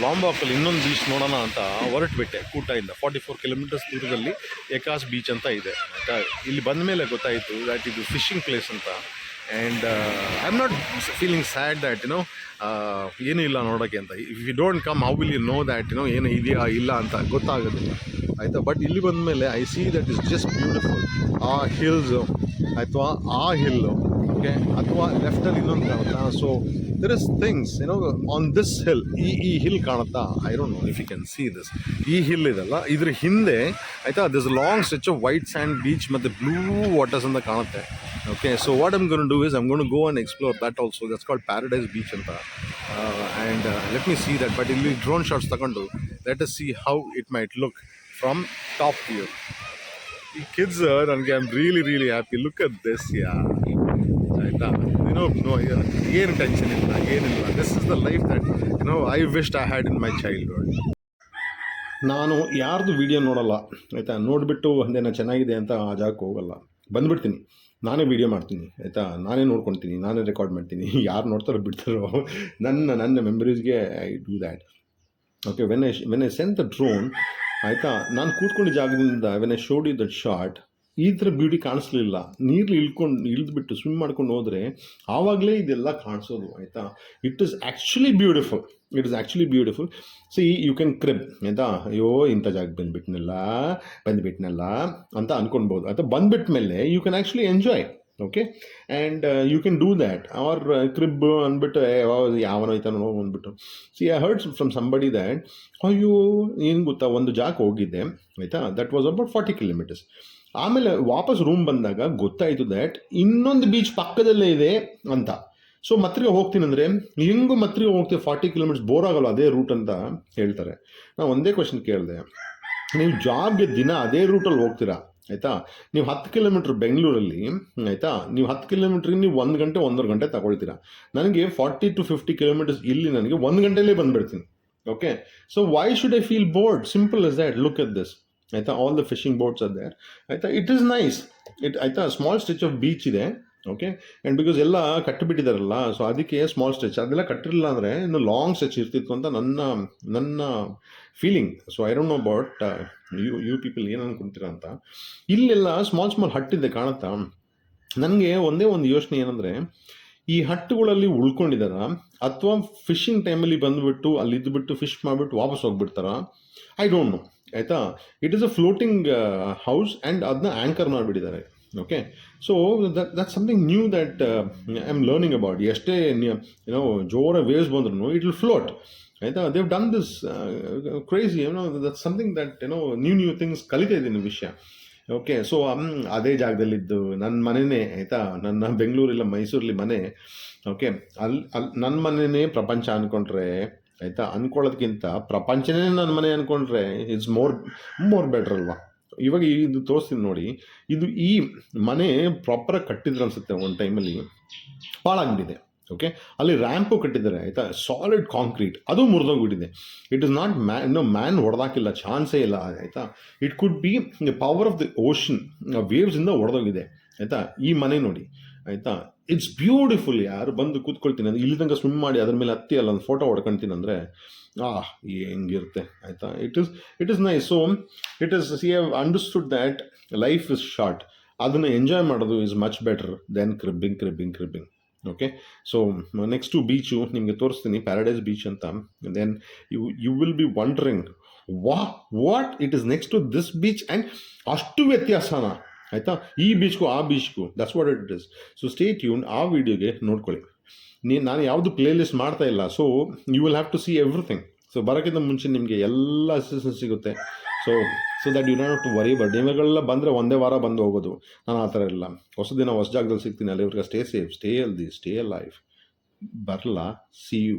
ಲಾಂಬಾಕಲ್ಲಿ ಇನ್ನೊಂದು ಬೀಚ್ ನೋಡೋಣ ಅಂತ ಹೊರಟುಬಿಟ್ಟೆ ಕೂಟಾಯಿಂದ 44 ಕಿಲೋಮೀಟರ್ಸ್ ದೂರದಲ್ಲಿ ಎಕಾಸ್ ಬೀಚ್ ಅಂತ ಇದೆ ಆಯಿತಾ. ಇಲ್ಲಿ ಬಂದ ಮೇಲೆ ಗೊತ್ತಾಯಿತು ದ್ಯಾಟ್ ಇದು ಫಿಶಿಂಗ್ ಪ್ಲೇಸ್ ಅಂತ. And I am not feeling sad that ಏನೂ ಇಲ್ಲ ನೋಡೋಕ್ಕೆ ಅಂತ. If you don't come how will you know that ಏನು ಇದೆಯಾ ಇಲ್ಲ ಅಂತ ಗೊತ್ತಾಗೋದಿಲ್ಲ ಆಯಿತಾ. ಬಟ್ ಇಲ್ಲಿ ಬಂದ ಮೇಲೆ I see that is just beautiful. ಆ ಹಿಲ್ಸು ಅಥವಾ ಆ ಹಿಲ್ಲು ಓಕೆ, ಅಥವಾ ಲೆಫ್ಟಲ್ಲಿ ಇನ್ನೊಂದು ಕಾಣುತ್ತಾ. So there is things on this hill. ಈ ಹಿಲ್ ಕಾಣುತ್ತಾ, I don't know if you can see this. ಈ ಹಿಲ್ ಇದೆಲ್ಲ ಇದ್ರ ಹಿಂದೆ ಆಯಿತಾ, this long stretch of white sand beach ಮತ್ತು ಬ್ಲೂ ವಾಟರ್ಸ್ ಅಂತ ಕಾಣುತ್ತೆ. Okay, so what I'm gonna do is I'm gonna go and explore that also. That's called paradise beach ಅಂತ. And let me see that. But ಇಲ್ಲಿ drone shots ತಗೊಂಡು let us see how it might look from top view. ಈ kids ನನಗೆ I am really happy. Look at this ಯಾ ಆಯಿತಾ. ಏನು tension ಇಲ್ಲ, ಏನಿಲ್ಲ. This is the life that I wished I had in my childhood. ನಾನು ಯಾರ್ದು video ನೋಡಲ್ಲ ಆಯಿತಾ. ನೋಡಿಬಿಟ್ಟು ಒಂದೇನೋ ಚೆನ್ನಾಗಿದೆ ಅಂತ ಆ ಜಾಗಕ್ಕೆ ಹೋಗಲ್ಲ, ಬಂದುಬಿಡ್ತೀನಿ. ನಾನೇ ವೀಡಿಯೋ ಮಾಡ್ತೀನಿ ಆಯಿತಾ, ನಾನೇ ನೋಡ್ಕೊಳ್ತೀನಿ, ನಾನೇ ರೆಕಾರ್ಡ್ ಮಾಡ್ತೀನಿ. ಯಾರು ನೋಡ್ತಾರೋ ಬಿಡ್ತಾರೋ ನನ್ನ ಮೆಮರೀಸ್ಗೆ I do that. Okay, when I send the drone ಆಯಿತಾ, ನಾನು ಕೂತ್ಕೊಂಡಿದ್ದ ಜಾಗದಿಂದ when I showed you that shot, ಈ ಥರ ಬ್ಯೂಟಿ ಕಾಣಿಸ್ಲಿಲ್ಲ. ನೀರಲ್ಲಿ ಇಳಿದ್ಬಿಟ್ಟು ಸ್ವಿಮ್ ಮಾಡ್ಕೊಂಡು ಹೋದರೆ ಆವಾಗಲೇ ಇದೆಲ್ಲ ಕಾಣಿಸೋದು ಆಯಿತಾ. It is actually beautiful. See you can crib ಆಯಿತಾ. ಅಯ್ಯೋ ಇಂಥ ಜಾಗ ಬಂದುಬಿಟ್ನಲ್ಲ ಅಂತ ಅಂದ್ಕೊಳ್ಬೋದು ಆಯಿತಾ. ಬಂದುಬಿಟ್ಟ ಮೇಲೆ you can actually enjoy. Okay, and you can do that. Or crib ಅಂದ್ಬಿಟ್ಟು ಯಾವನೋ ಐತಾನೋ ಅಂದ್ಬಿಟ್ಟು. See I heard from somebody that ಅಯ್ಯೋ ಏನು ಗೊತ್ತಾ, ಒಂದು ಜಾಗಕ್ಕೆ ಹೋಗಿದ್ದೆ ಆಯಿತಾ. That was about 40 kilometres. ಆಮೇಲೆ ವಾಪಸ್ ರೂಮ್ ಬಂದಾಗ ಗೊತ್ತಾಯಿತು ದ್ಯಾಟ್ ಇನ್ನೊಂದು ಬೀಚ್ ಪಕ್ಕದಲ್ಲೇ ಇದೆ ಅಂತ. ಸೊ ಮತ್ರಿಗೆ ಹೋಗ್ತೀನಿ ಅಂದರೆ ಹೆಂಗು ಮತ್ರಿಗೆ ಹೋಗ್ತೀವಿ, 40 ಕಿಲೋಮೀಟರ್ಸ್ ಬೋರ್ ಆಗಲ್ಲ ಅದೇ ರೂಟ್ ಅಂತ ಹೇಳ್ತಾರೆ. ನಾನು ಒಂದೇ ಕ್ವಶನ್ ಕೇಳಿದೆ, ನೀವು ಜಾಬ್ಗೆ ದಿನ ಅದೇ ರೂಟಲ್ಲಿ ಹೋಗ್ತೀರಾ ಆಯಿತಾ. ನೀವು 10 ಕಿಲೋಮೀಟ್ರ್ ಬೆಂಗಳೂರಲ್ಲಿ ಆಯಿತಾ, ನೀವು 10 ಕಿಲೋಮೀಟ್ರಿಗೆ ನೀವು 1 ಗಂಟೆ 1.5 ಗಂಟೆ ತಗೊಳ್ತೀರಾ. ನನಗೆ 40 to 50 ಕಿಲೋಮೀಟರ್ಸ್ ಇಲ್ಲಿ ನನಗೆ 1 ಗಂಟೆಲೇ ಬಂದುಬಿಡ್ತೀನಿ. Okay, so why should I feel bored? Simple is that. Look at this ಆಯಿತಾ. All the fishing boats are there ಆಯಿತಾ. It is nice. ಆಯಿತಾ, ಸ್ಮಾಲ್ ಸ್ಟ್ರೆಚ್ ಆಫ್ ಬೀಚ್ ಇದೆ. ಓಕೆ, ಆ್ಯಂಡ್ ಬಿಕಾಸ್ ಎಲ್ಲ ಕಟ್ಟಿಬಿಟ್ಟಿದ್ದಾರಲ್ಲ, ಸೊ ಅದಕ್ಕೆ ಸ್ಮಾಲ್ ಸ್ಟ್ರೆಚ್. ಅದೆಲ್ಲ ಕಟ್ಟಿರಲಿಲ್ಲ ಅಂದರೆ ಇನ್ನು ಲಾಂಗ್ ಸ್ಟ್ರೆಚ್ ಇರ್ತಿತ್ತು ಅಂತ ನನ್ನ feeling. So I don't know about you people ಏನು ಅನ್ಕೊಂತೀರ ಅಂತ. ಇಲ್ಲೆಲ್ಲ ಸ್ಮಾಲ್ ಹಟ್ಟಿದೆ ಕಾಣುತ್ತಾ. ನನಗೆ ಒಂದೇ ಒಂದು ಯೋಚನೆ ಏನಂದರೆ, ಈ ಹಟ್ಟುಗಳಲ್ಲಿ ಉಳ್ಕೊಂಡಿದ್ದಾರ ಅಥವಾ ಫಿಶಿಂಗ್ ಟೈಮಲ್ಲಿ ಬಂದುಬಿಟ್ಟು ಅಲ್ಲಿ ಇದ್ದುಬಿಟ್ಟು ಫಿಶ್ ಮಾಡಿಬಿಟ್ಟು ವಾಪಸ್ ಹೋಗ್ಬಿಡ್ತಾರ, ಐ ಡೋಂಟ್ ನೋ ಆಯಿತಾ. It is a floating house and ಅದನ್ನ ಆ್ಯಂಕರ್ ಮಾಡಿಬಿಟ್ಟಿದ್ದಾರೆ. Okay, so that's something new that I am learning about. ಎಷ್ಟೇ ಜೋರ ವೇವ್ಸ್ ಬಂದ್ರೂ ಇಟ್ ವಿಲ್ ಫ್ಲೋಟ್ ಆಯಿತಾ. They've done this crazy that's something that new things ಕಲಿತಾ ಇದ್ದೀನಿ ವಿಷಯ. ಓಕೆ, ಸೊ ಅದೇ ಜಾಗದಲ್ಲಿದ್ದು ನನ್ನ ಮನೆಯೇ ಆಯಿತಾ. ನನ್ನ ಬೆಂಗಳೂರಿಲ್ಲ ಮೈಸೂರಲ್ಲಿ ಮನೆ. ಓಕೆ, ಅಲ್ಲಿ ನನ್ನ ಮನೆಯೇ ಪ್ರಪಂಚ ಅಂದ್ಕೊಂಡ್ರೆ ಆಯಿತಾ, ಅಂದ್ಕೊಳ್ಳೋದಕ್ಕಿಂತ ಪ್ರಪಂಚನೇ ನನ್ನ ಮನೆ ಅಂದ್ಕೊಂಡ್ರೆ ಇಟ್ಸ್ ಮೋರ್ ಬೆಟರ್ ಅಲ್ವಾ. ಇವಾಗ ಇದು ತೋರಿಸ್ತೀನಿ ನೋಡಿ. ಇದು ಈ ಮನೆ ಪ್ರಾಪರಾಗಿ ಕಟ್ಟಿದ್ರು ಅನಿಸುತ್ತೆ ಒಂದು ಟೈಮಲ್ಲಿ, ಪಾಳಾಗ್ಬಿಟ್ಟಿದೆ. ಓಕೆ, ಅಲ್ಲಿ ರ್ಯಾಂಪು ಕಟ್ಟಿದ್ದಾರೆ ಆಯಿತಾ, ಸಾಲಿಡ್ ಕಾಂಕ್ರೀಟ್, ಅದು ಮುರಿದೋಗ್ಬಿಟ್ಟಿದೆ. ಇಟ್ ಇಸ್ ನಾಟ್ ಮ್ಯಾನ್ ಹೊಡೆದಾಕಿಲ್ಲ, ಚಾನ್ಸೇ ಇಲ್ಲ ಆಯಿತಾ. It could be the power of the ocean, ವೇವ್ಸಿಂದ ಹೊಡೆದೋಗಿದೆ ಆಯಿತಾ. ಈ ಮನೆ ನೋಡಿ ಆಯಿತಾ, ಇಟ್ಸ್ ಬ್ಯೂಟಿಫುಲ್. ಯಾರು ಬಂದು ಕೂತ್ಕೊಳ್ತೀನಿ ಅಂದರೆ ಇಲ್ಲಿ ತನಕ ಸ್ವಿಮ್ ಮಾಡಿ ಅದ್ರ ಮೇಲೆ ಹತ್ತಿ ಅಲ್ಲ ಒಂದು ಫೋಟೋ ಹೊಡ್ಕೊಳ್ತೀನಿ ಅಂದರೆ ಹೆಂಗಿರುತ್ತೆ ಆಯಿತಾ. It is nice. So it is see have understood that life is short. ಅದನ್ನು ಎಂಜಾಯ್ ಮಾಡೋದು is much better than cribbing. Okay, so next beach ನಿಮಗೆ ತೋರಿಸ್ತೀನಿ, ಪ್ಯಾರಡೈಸ್ ಬೀಚ್ ಅಂತ. Then you will be wondering what it is next to this beach. And ಅಷ್ಟು ವ್ಯತ್ಯಾಸನ ಆಯಿತಾ ಈ ಬೀಚ್ಗೂ ಆ ಬೀಚ್ಗೂ. That's what it is. So stay tune. ಆ ವಿಡಿಯೋಗೆ ನೋಡ್ಕೊಳ್ಳಿ. ನಾನು ಯಾವುದು ಪ್ಲೇ ಲಿಸ್ಟ್ ಮಾಡ್ತಾ ಇಲ್ಲ. So you will have to see everything. So ಬರೋಕ್ಕಿಂತ ಮುಂಚೆ ನಿಮಗೆ ಎಲ್ಲ ಅಸಿಸ್ಟೆನ್ಸ್ ಸಿಗುತ್ತೆ. So that you don't have to worry about. ನೀವುಗಳೆಲ್ಲ ಬಂದರೆ ಒಂದೇ ವಾರ ಬಂದು ಹೋಗೋದು. ನಾನು ಆ ಥರ ಇಲ್ಲ. ಹೊಸ ದಿನ ಹೊಸ ಜಾಗದಲ್ಲಿ ಸಿಗ್ತೀನಿ. ಅಲ್ಲಿವರೆಗೆ stay safe, stay healthy, stay life. ಬರಲ್ಲ. See you.